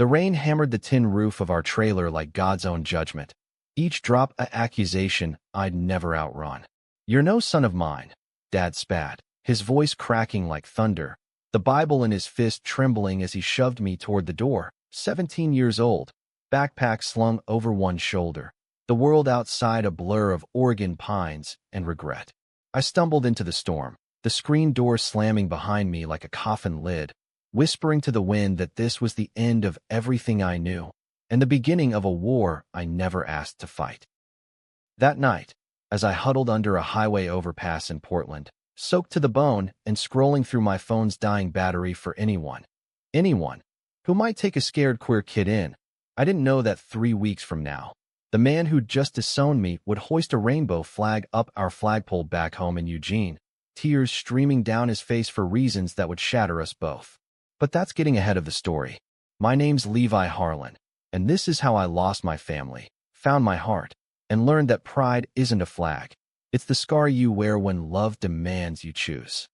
The rain hammered the tin roof of our trailer like God's own judgment. Each drop an accusation I'd never outrun. "You're no son of mine," Dad spat, his voice cracking like thunder, the Bible in his fist trembling as he shoved me toward the door. 17 years old, backpack slung over one shoulder, the world outside a blur of Oregon pines and regret. I stumbled into the storm, the screen door slamming behind me like a coffin lid, whispering to the wind that this was the end of everything I knew, and the beginning of a war I never asked to fight. That night, as I huddled under a highway overpass in Portland, soaked to the bone and scrolling through my phone's dying battery for anyone who might take a scared queer kid in, I didn't know that 3 weeks from now, the man who'd just disowned me would hoist a rainbow flag up our flagpole back home in Eugene, tears streaming down his face for reasons that would shatter us both. But that's getting ahead of the story. My name's Levi Harlan, and this is how I lost my family, found my heart, and learned that pride isn't a flag. It's the scar you wear when love demands you choose.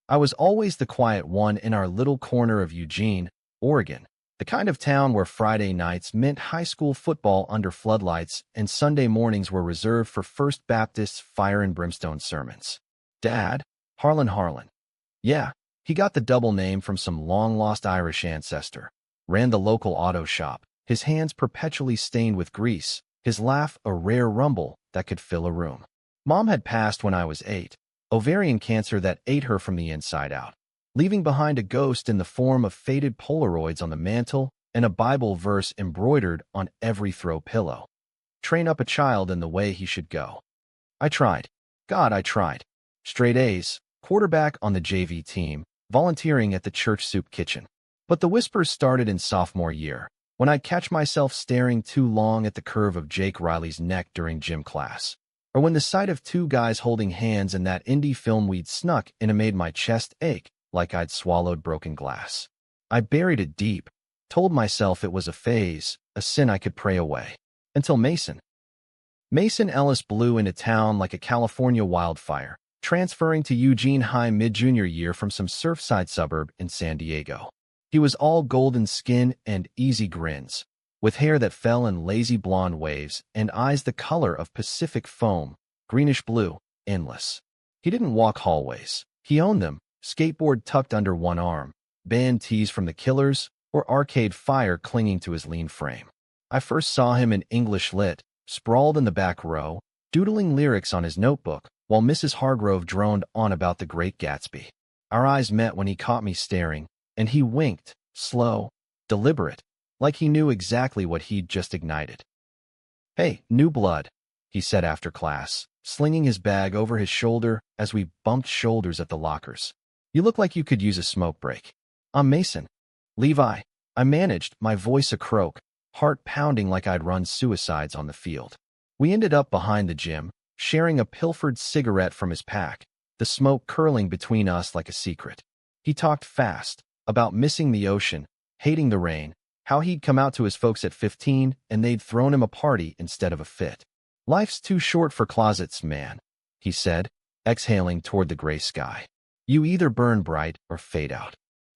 I was always the quiet one in our little corner of Eugene, Oregon, the kind of town where Friday nights meant high school football under floodlights and Sunday mornings were reserved for First Baptist fire and brimstone sermons. Dad? Harlan. Yeah, he got the double name from some long-lost Irish ancestor. Ran the local auto shop, his hands perpetually stained with grease, his laugh a rare rumble that could fill a room. Mom had passed when I was 8, ovarian cancer that ate her from the inside out, leaving behind a ghost in the form of faded Polaroids on the mantle and a Bible verse embroidered on every throw pillow. Train up a child in the way he should go. I tried. God, I tried. Straight A's, quarterback on the JV team, volunteering at the church soup kitchen. But the whispers started in sophomore year, when I'd catch myself staring too long at the curve of Jake Riley's neck during gym class, or when the sight of 2 guys holding hands in that indie film we'd snuck in made my chest ache like I'd swallowed broken glass. I buried it deep, told myself it was a phase, a sin I could pray away, until Mason Ellis blew into town like a California wildfire, transferring to Eugene High mid-junior year from some surfside suburb in San Diego. He was all golden skin and easy grins, with hair that fell in lazy blonde waves and eyes the color of Pacific foam, greenish-blue, endless. He didn't walk hallways. He owned them, skateboard tucked under one arm, band tees from the Killers, or Arcade Fire clinging to his lean frame. I first saw him in English Lit, sprawled in the back row, doodling lyrics on his notebook, while Mrs. Hargrove droned on about The Great Gatsby. Our eyes met when he caught me staring, and he winked, slow, deliberate, like he knew exactly what he'd just ignited. "Hey, new blood," he said after class, slinging his bag over his shoulder as we bumped shoulders at the lockers. "You look like you could use a smoke break." "I'm Mason." "Levi," I managed, my voice a croak, heart pounding like I'd run suicides on the field. We ended up behind the gym, sharing a pilfered cigarette from his pack, the smoke curling between us like a secret. He talked fast, about missing the ocean, hating the rain, how he'd come out to his folks at 15 and they'd thrown him a party instead of a fit. "Life's too short for closets, man," he said, exhaling toward the gray sky. "You either burn bright or fade out."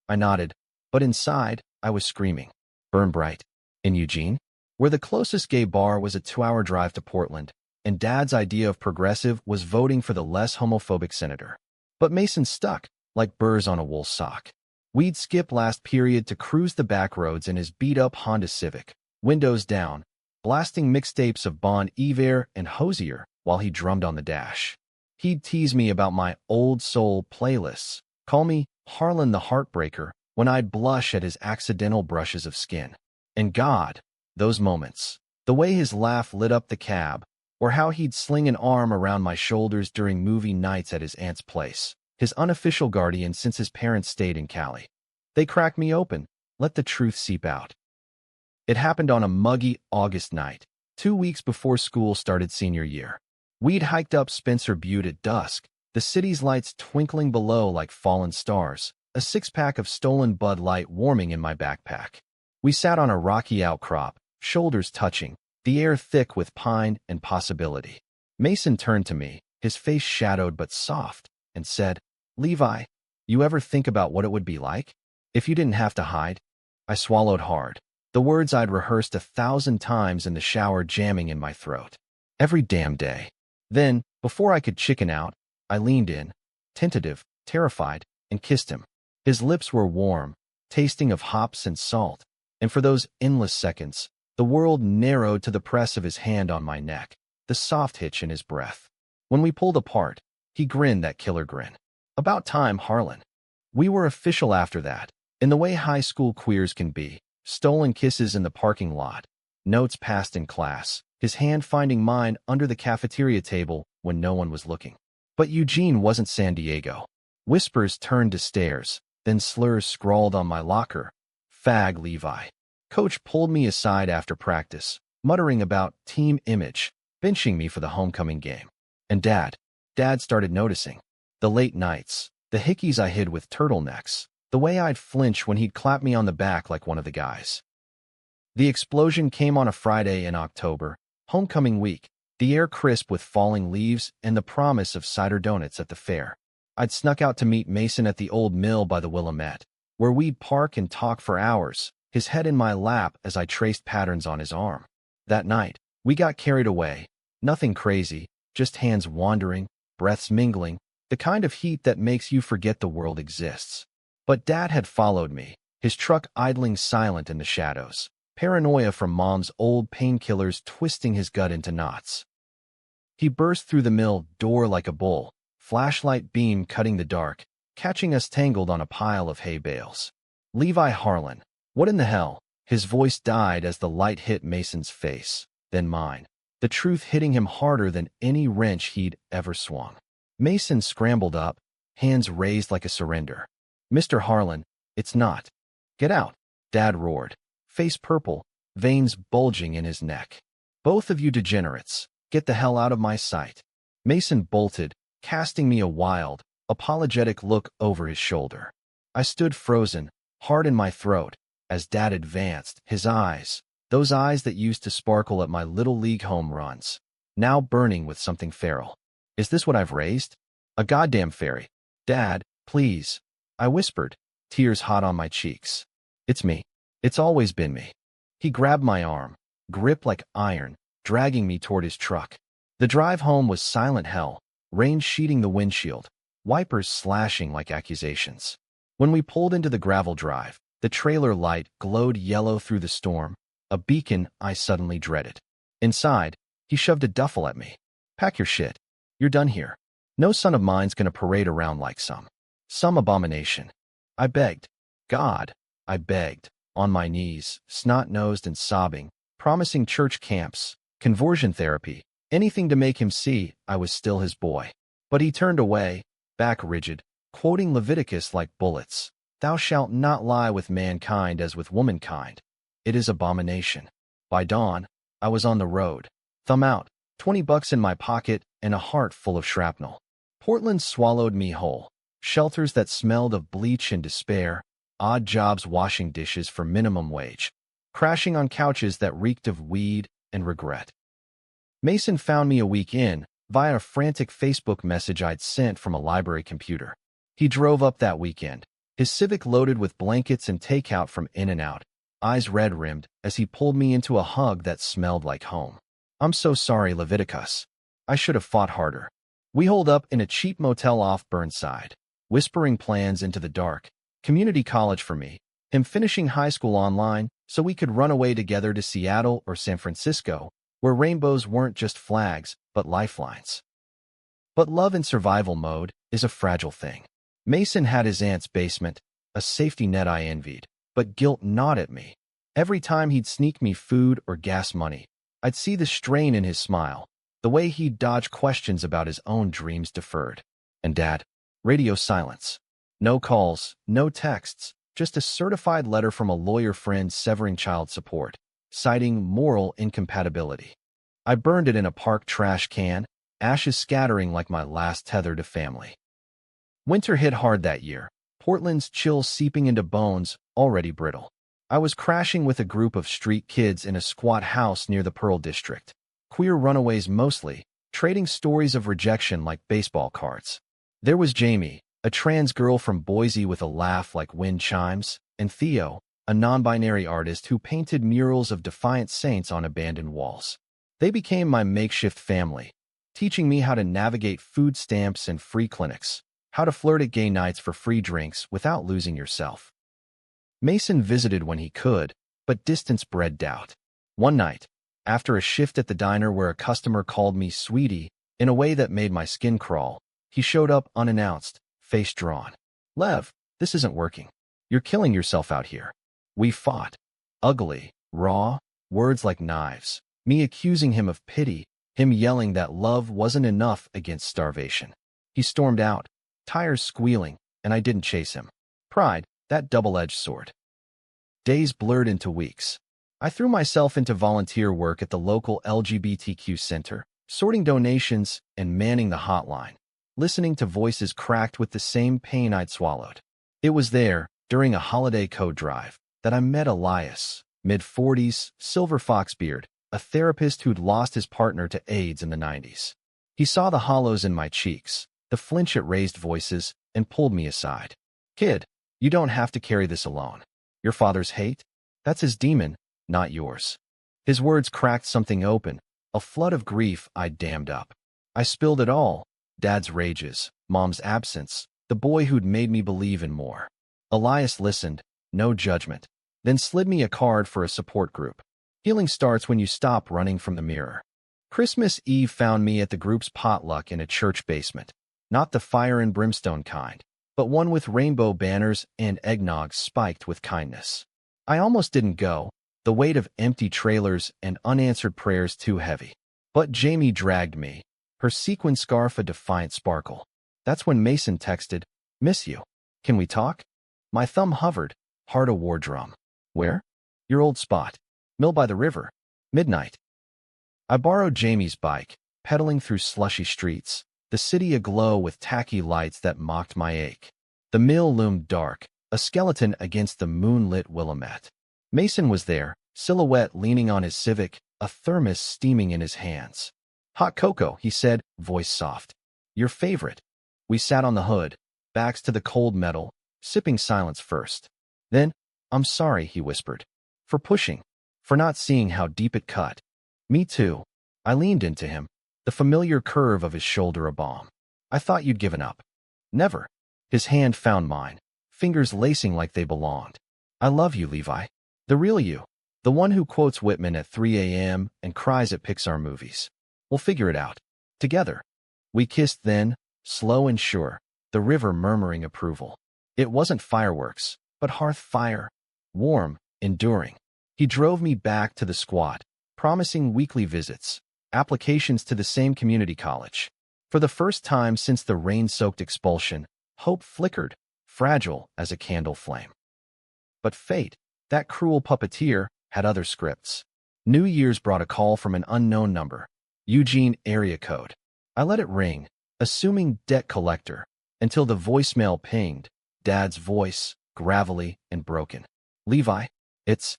I nodded, but inside, I was screaming. Burn bright? In Eugene? Where the closest gay bar was a 2-hour drive to Portland, and Dad's idea of progressive was voting for the less homophobic senator. But Mason stuck, like burrs on a wool sock. We'd skip last period to cruise the back roads in his beat-up Honda Civic, windows down, blasting mixtapes of Bon Iver and Hozier while he drummed on the dash. He'd tease me about my old soul playlists, call me Harlan the Heartbreaker when I'd blush at his accidental brushes of skin. And God, those moments, the way his laugh lit up the cab, or how he'd sling an arm around my shoulders during movie nights at his aunt's place, his unofficial guardian since his parents stayed in Cali. They cracked me open, let the truth seep out. It happened on a muggy August night, 2 weeks before school started senior year. We'd hiked up Spencer Butte at dusk, the city's lights twinkling below like fallen stars, a 6-pack of stolen Bud Light warming in my backpack. We sat on a rocky outcrop, shoulders touching, the air thick with pine and possibility. Mason turned to me, his face shadowed but soft, and said, "Levi, you ever think about what it would be like if you didn't have to hide? I swallowed hard, the words I'd rehearsed 1,000 times in the shower jamming in my throat. Every damn day. Then, before I could chicken out, I leaned in, tentative, terrified, and kissed him. His lips were warm, tasting of hops and salt, and for those endless seconds, the world narrowed to the press of his hand on my neck, the soft hitch in his breath. When we pulled apart, he grinned that killer grin. About time, Harlan. We were official after that, in the way high school queers can be, stolen kisses in the parking lot, notes passed in class, his hand finding mine under the cafeteria table when no one was looking. But Eugene wasn't San Diego. Whispers turned to stares, then slurs scrawled on my locker. Fag Levi. Coach pulled me aside after practice, muttering about team image, benching me for the homecoming game. And Dad started noticing. The late nights, the hickeys I hid with turtlenecks, the way I'd flinch when he'd clap me on the back like one of the guys. The explosion came on a Friday in October, homecoming week, the air crisp with falling leaves and the promise of cider donuts at the fair. I'd snuck out to meet Mason at the old mill by the Willamette, where we'd park and talk for hours, his head in my lap as I traced patterns on his arm. That night, we got carried away. Nothing crazy, just hands wandering, breaths mingling, the kind of heat that makes you forget the world exists. But Dad had followed me, his truck idling silent in the shadows, paranoia from Mom's old painkillers twisting his gut into knots. He burst through the mill door like a bull, flashlight beam cutting the dark, catching us tangled on a pile of hay bales. Levi Harlan. What in the hell? His voice died as the light hit Mason's face, then mine, the truth hitting him harder than any wrench he'd ever swung. Mason scrambled up, hands raised like a surrender. Mr. Harlan, it's not. Get out, Dad roared, face purple, veins bulging in his neck. Both of you degenerates, get the hell out of my sight. Mason bolted, casting me a wild, apologetic look over his shoulder. I stood frozen, hard in my throat, as Dad advanced, his eyes, those eyes that used to sparkle at my little league home runs, now burning with something feral. Is this what I've raised? A goddamn fairy. Dad, please. I whispered, tears hot on my cheeks. It's me. It's always been me. He grabbed my arm, grip like iron, dragging me toward his truck. The drive home was silent hell, rain sheeting the windshield, wipers slashing like accusations. When we pulled into the gravel drive, the trailer light glowed yellow through the storm, a beacon I suddenly dreaded. Inside, he shoved a duffel at me. Pack your shit. You're done here. No son of mine's gonna parade around like some abomination. I begged. God, I begged, on my knees, snot-nosed and sobbing, promising church camps, conversion therapy, anything to make him see I was still his boy. But he turned away, back rigid, quoting Leviticus like bullets. Thou shalt not lie with mankind as with womankind. It is abomination. By dawn, I was on the road. Thumb out, $20 in my pocket, and a heart full of shrapnel. Portland swallowed me whole. Shelters that smelled of bleach and despair, odd jobs washing dishes for minimum wage, crashing on couches that reeked of weed and regret. Mason found me a week in, via a frantic Facebook message I'd sent from a library computer. He drove up that weekend, his Civic loaded with blankets and takeout from In-N-Out, eyes red-rimmed as he pulled me into a hug that smelled like home. I'm so sorry, Leviticus. I should have fought harder. We holed up in a cheap motel off Burnside, whispering plans into the dark. Community college for me, him finishing high school online so we could run away together to Seattle or San Francisco, where rainbows weren't just flags, but lifelines. But love in survival mode is a fragile thing. Mason had his aunt's basement, a safety net I envied, but guilt gnawed at me. Every time he'd sneak me food or gas money, I'd see the strain in his smile, the way he'd dodge questions about his own dreams deferred. And Dad, radio silence. No calls, no texts, just a certified letter from a lawyer friend severing child support, citing moral incompatibility. I burned it in a park trash can, ashes scattering like my last tether to family. Winter hit hard that year, Portland's chill seeping into bones, already brittle. I was crashing with a group of street kids in a squat house near the Pearl District. Queer runaways mostly, trading stories of rejection like baseball cards. There was Jamie, a trans girl from Boise with a laugh like wind chimes, and Theo, a non-binary artist who painted murals of defiant saints on abandoned walls. They became my makeshift family, teaching me how to navigate food stamps and free clinics, how to flirt at gay nights for free drinks without losing yourself. Mason visited when he could, but distance bred doubt. One night, after a shift at the diner where a customer called me sweetie in a way that made my skin crawl, he showed up unannounced, face drawn. Lev, this isn't working. You're killing yourself out here. We fought. Ugly, raw, words like knives. Me accusing him of pity, him yelling that love wasn't enough against starvation. He stormed out, tires squealing, and I didn't chase him. Pride, that double-edged sword. Days blurred into weeks. I threw myself into volunteer work at the local LGBTQ center, sorting donations and manning the hotline, listening to voices cracked with the same pain I'd swallowed. It was there, during a holiday code drive, that I met Elias, mid-40s, silver fox beard, a therapist who'd lost his partner to AIDS in the 90s. He saw the hollows in my cheeks, the flinch at raised voices, and pulled me aside. Kid, you don't have to carry this alone. Your father's hate? That's his demon, not yours. His words cracked something open, a flood of grief I'd dammed up. I spilled it all, Dad's rages, Mom's absence, the boy who'd made me believe in more. Elias listened, no judgment, then slid me a card for a support group. Healing starts when you stop running from the mirror. Christmas Eve found me at the group's potluck in a church basement, not the fire and brimstone kind, but one with rainbow banners and eggnog spiked with kindness. I almost didn't go, the weight of empty trailers and unanswered prayers too heavy. But Jamie dragged me, her sequin scarf a defiant sparkle. That's when Mason texted, "Miss you. Can we talk?" My thumb hovered, heart a war drum. Where? Your old spot. Mill by the river. Midnight. I borrowed Jamie's bike, pedaling through slushy streets, the city aglow with tacky lights that mocked my ache. The mill loomed dark, a skeleton against the moonlit Willamette. Mason was there, silhouette leaning on his Civic, a thermos steaming in his hands. Hot cocoa, he said, voice soft. Your favorite. We sat on the hood, backs to the cold metal, sipping silence first. Then, I'm sorry, he whispered. For pushing. For not seeing how deep it cut. Me too. I leaned into him, the familiar curve of his shoulder a balm. I thought you'd given up. Never. His hand found mine, fingers lacing like they belonged. I love you, Levi. The real you. The one who quotes Whitman at 3 a.m. and cries at Pixar movies. We'll figure it out. Together. We kissed then, slow and sure, the river murmuring approval. It wasn't fireworks, but hearth fire. Warm, enduring. He drove me back to the squat, promising weekly visits, applications to the same community college. For the first time since the rain-soaked expulsion, hope flickered, fragile as a candle flame. But fate, that cruel puppeteer, had other scripts. New Year's brought a call from an unknown number, Eugene area code. I let it ring, assuming debt collector, until the voicemail pinged, Dad's voice, gravelly and broken. Levi, it's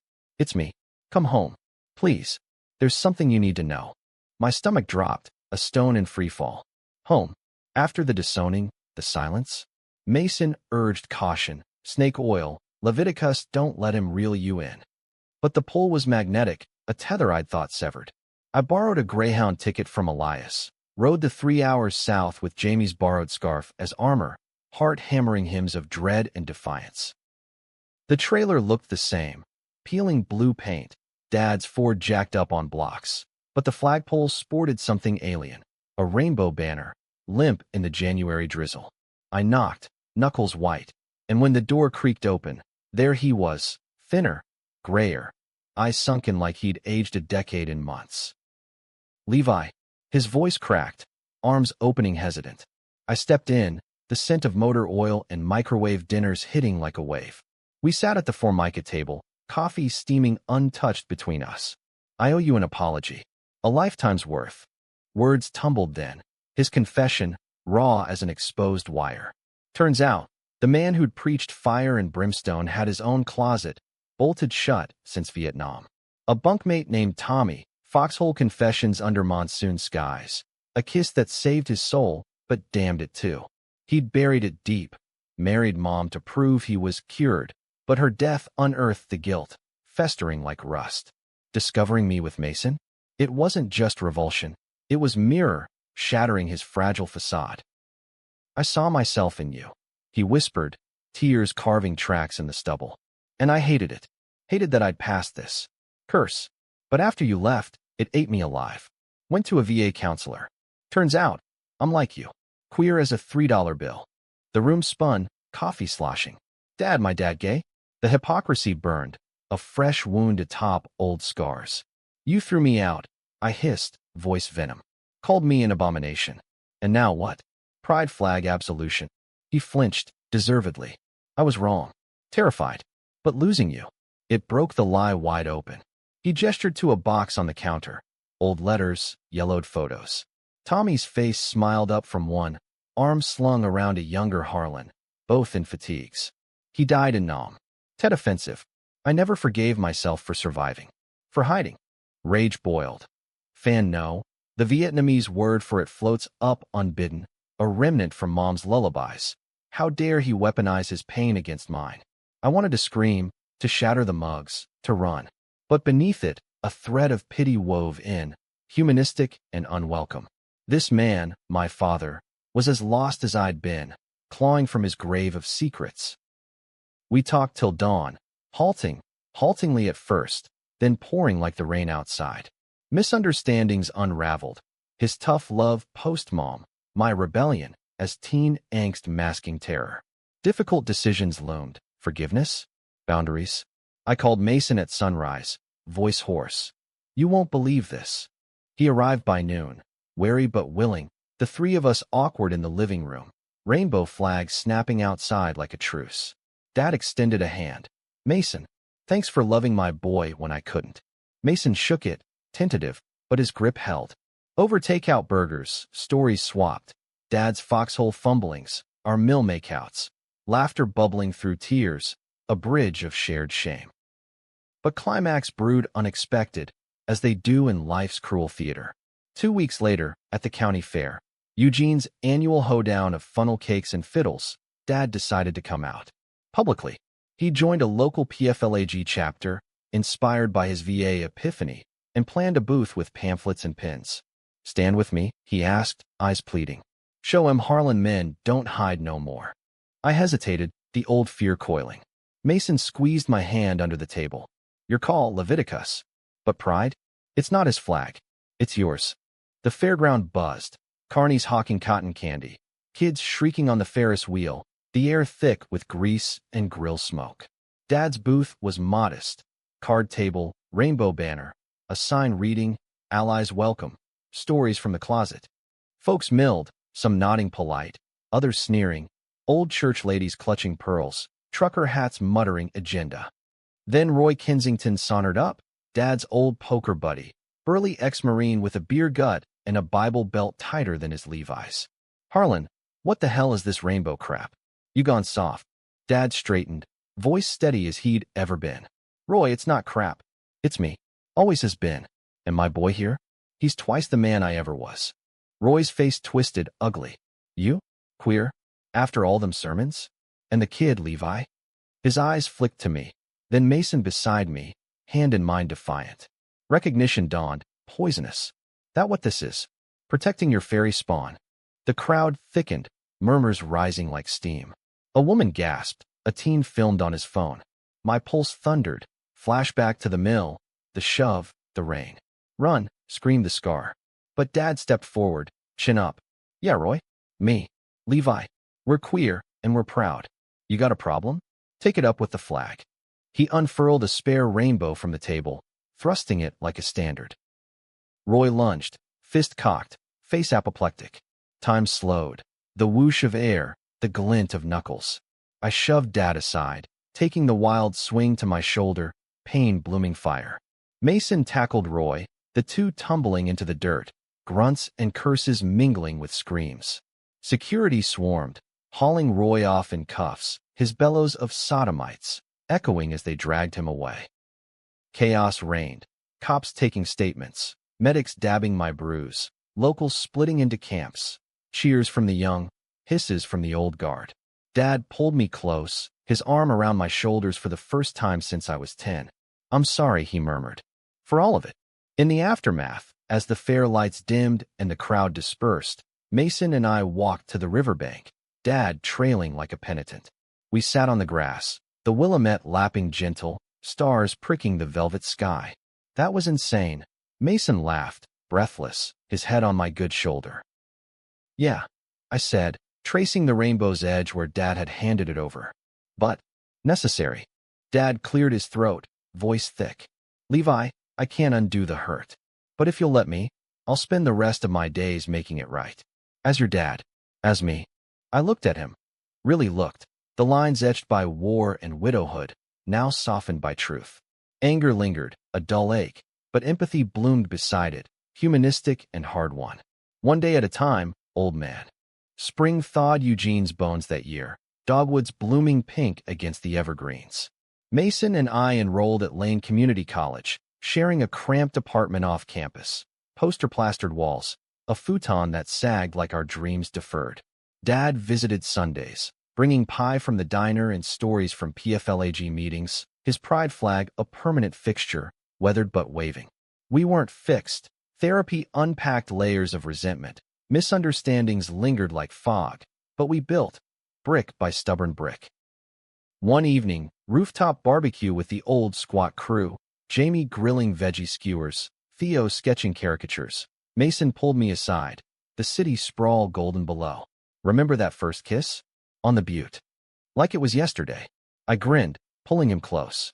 me. Come home. Please. There's something you need to know. My stomach dropped, a stone in free fall. Home. After the disowning, the silence. Mason urged caution, snake oil, Leviticus, don't let him reel you in. But the pull was magnetic, a tether I'd thought severed. I borrowed a Greyhound ticket from Elias, rode the 3 hours south with Jamie's borrowed scarf as armor, heart-hammering hymns of dread and defiance. The trailer looked the same, peeling blue paint, Dad's Ford jacked up on blocks, but the flagpole sported something alien, a rainbow banner, limp in the January drizzle. I knocked, knuckles white, and when the door creaked open, there he was, thinner, grayer, eyes sunken like he'd aged a decade in months. Levi. His voice cracked, arms opening hesitant. I stepped in, the scent of motor oil and microwave dinners hitting like a wave. We sat at the Formica table, coffee steaming untouched between us. I owe you an apology. A lifetime's worth. Words tumbled then, his confession, raw as an exposed wire. Turns out, the man who'd preached fire and brimstone had his own closet, bolted shut since Vietnam. A bunkmate named Tommy, foxhole confessions under monsoon skies. A kiss that saved his soul, but damned it too. He'd buried it deep, married Mom to prove he was cured, But her death unearthed the guilt, festering like rust. Discovering me with Mason? It wasn't just revulsion. It was mirror, shattering his fragile facade. I saw myself in you, he whispered, tears carving tracks in the stubble. And I hated it. Hated that I'd passed this curse. But after you left, it ate me alive. Went to a VA counselor. Turns out, I'm like you. Queer as a $3 bill. The room spun, coffee sloshing. Dad, my dad gay? The hypocrisy burned, a fresh wound atop old scars. You threw me out, I hissed, voice venom. Called me an abomination. And now what? Pride flag absolution. He flinched, deservedly. I was wrong. Terrified. But losing you. It broke the lie wide open. He gestured to a box on the counter. Old letters, yellowed photos. Tommy's face smiled up from one, arm slung around a younger Harlan, both in fatigues. He died in Nam. Tet offensive. I never forgave myself for surviving. For hiding. Rage boiled. Fan no. The Vietnamese word for it floats up unbidden, a remnant from Mom's lullabies. How dare he weaponize his pain against mine? I wanted to scream, to shatter the mugs, to run. But beneath it, a thread of pity wove in, humanistic and unwelcome. This man, my father, was as lost as I'd been, clawing from his grave of secrets. We talked till dawn, haltingly at first, then pouring like the rain outside. Misunderstandings unraveled, his tough love post-mom, my rebellion, as teen angst masking terror. Difficult decisions loomed. Forgiveness? Boundaries? I called Mason at sunrise, voice hoarse. You won't believe this. He arrived by noon, wary but willing, the three of us awkward in the living room, rainbow flags snapping outside like a truce. Dad extended a hand. Mason, thanks for loving my boy when I couldn't. Mason shook it, tentative, but his grip held. Over takeout burgers, stories swapped, Dad's foxhole fumblings, our meal makeouts, laughter bubbling through tears, a bridge of shared shame. But climax brewed unexpected, as they do in life's cruel theater. 2 weeks later, at the county fair, Eugene's annual hoedown of funnel cakes and fiddles, Dad decided to come out. Publicly, he joined a local PFLAG chapter, inspired by his VA epiphany, and planned a booth with pamphlets and pins. Stand with me, he asked, eyes pleading. Show him Harlan men don't hide no more. I hesitated, the old fear coiling. Mason squeezed my hand under the table. Your call, Leviticus. But pride? It's not his flag. It's yours. The fairground buzzed. Carnies hawking cotton candy. Kids shrieking on the Ferris wheel. The air thick with grease and grill smoke. Dad's booth was modest. Card table, rainbow banner, a sign reading, Allies welcome, stories from the closet. Folks milled, some nodding polite, others sneering, old church ladies clutching pearls, trucker hats muttering agenda. Then Roy Kensington sauntered up, Dad's old poker buddy, burly ex-Marine with a beer gut and a Bible belt tighter than his Levi's. Harlan, what the hell is this rainbow crap? You gone soft. Dad straightened, voice steady as he'd ever been. Roy, it's not crap. It's me. Always has been. And my boy here? He's twice the man I ever was. Roy's face twisted, ugly. You? Queer? After all them sermons? And the kid, Levi? His eyes flicked to me. Then Mason beside me, hand in mine defiant. Recognition dawned, poisonous. That what this is? Protecting your fairy spawn. The crowd thickened, murmurs rising like steam. A woman gasped, a teen filmed on his phone. My pulse thundered, flashback to the mill, the shove, the rain. Run, screamed the scar. But Dad stepped forward, chin up. Yeah, Roy. Me. Levi. We're queer, and we're proud. You got a problem? Take it up with the flag. He unfurled a spare rainbow from the table, thrusting it like a standard. Roy lunged, fist cocked, face apoplectic. Time slowed. The whoosh of air, the glint of knuckles. I shoved Dad aside, taking the wild swing to my shoulder, pain blooming fire. Mason tackled Roy, the two tumbling into the dirt, grunts and curses mingling with screams. Security swarmed, hauling Roy off in cuffs, his bellows of sodomites, echoing as they dragged him away. Chaos reigned, cops taking statements, medics dabbing my bruise, locals splitting into camps, cheers from the young, hisses from the old guard. Dad pulled me close, his arm around my shoulders for the first time since I was 10. "I'm sorry," he murmured. "For all of it." In the aftermath, as the fair lights dimmed and the crowd dispersed, Mason and I walked to the riverbank, Dad trailing like a penitent. We sat on the grass, the Willamette lapping gentle, stars pricking the velvet sky. "That was insane." Mason laughed, breathless, his head on my good shoulder. "Yeah," I said, tracing the rainbow's edge where Dad had handed it over. "But necessary." Dad cleared his throat, voice thick. "Levi, I can't undo the hurt. But if you'll let me, I'll spend the rest of my days making it right." "As your dad." "As me." I looked at him. Really looked. The lines etched by war and widowhood, now softened by truth. Anger lingered, a dull ache, but empathy bloomed beside it, humanistic and hard-won. "One day at a time, old man." Spring thawed Eugene's bones that year, dogwoods blooming pink against the evergreens. Mason and I enrolled at Lane Community College, sharing a cramped apartment off campus, poster-plastered walls, a futon that sagged like our dreams deferred. Dad visited Sundays, bringing pie from the diner and stories from PFLAG meetings, his pride flag a permanent fixture, weathered but waving. We weren't fixed. Therapy unpacked layers of resentment. Misunderstandings lingered like fog, but we built, brick by stubborn brick. One evening, rooftop barbecue with the old squat crew, Jamie grilling veggie skewers, Theo sketching caricatures. Mason pulled me aside. The city sprawled golden below. "Remember that first kiss? On the butte." Like it was yesterday. I grinned, pulling him close.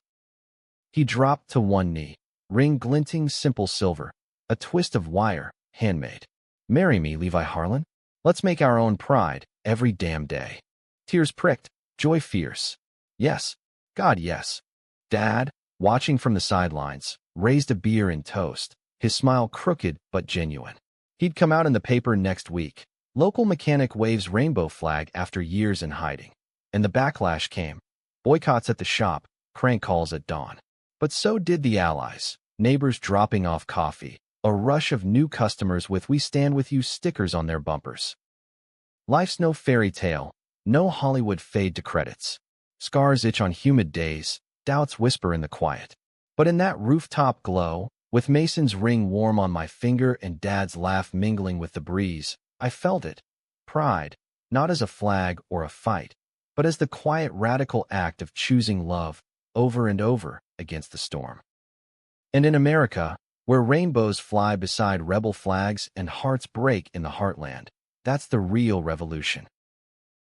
He dropped to one knee, ring glinting simple silver, a twist of wire, handmade. "Marry me, Levi Harlan. Let's make our own pride, every damn day." Tears pricked, joy fierce. "Yes. God, yes." Dad, watching from the sidelines, raised a beer and toast, his smile crooked but genuine. He'd come out in the paper next week. Local mechanic waves rainbow flag after years in hiding. And the backlash came. Boycotts at the shop, crank calls at dawn. But so did the allies, neighbors dropping off coffee, a rush of new customers with "We Stand With You" stickers on their bumpers. Life's no fairy tale, no Hollywood fade to credits. Scars itch on humid days, doubts whisper in the quiet. But in that rooftop glow, with Mason's ring warm on my finger and Dad's laugh mingling with the breeze, I felt it. Pride, not as a flag or a fight, but as the quiet radical act of choosing love over and over against the storm. And in America, where rainbows fly beside rebel flags and hearts break in the heartland, that's the real revolution.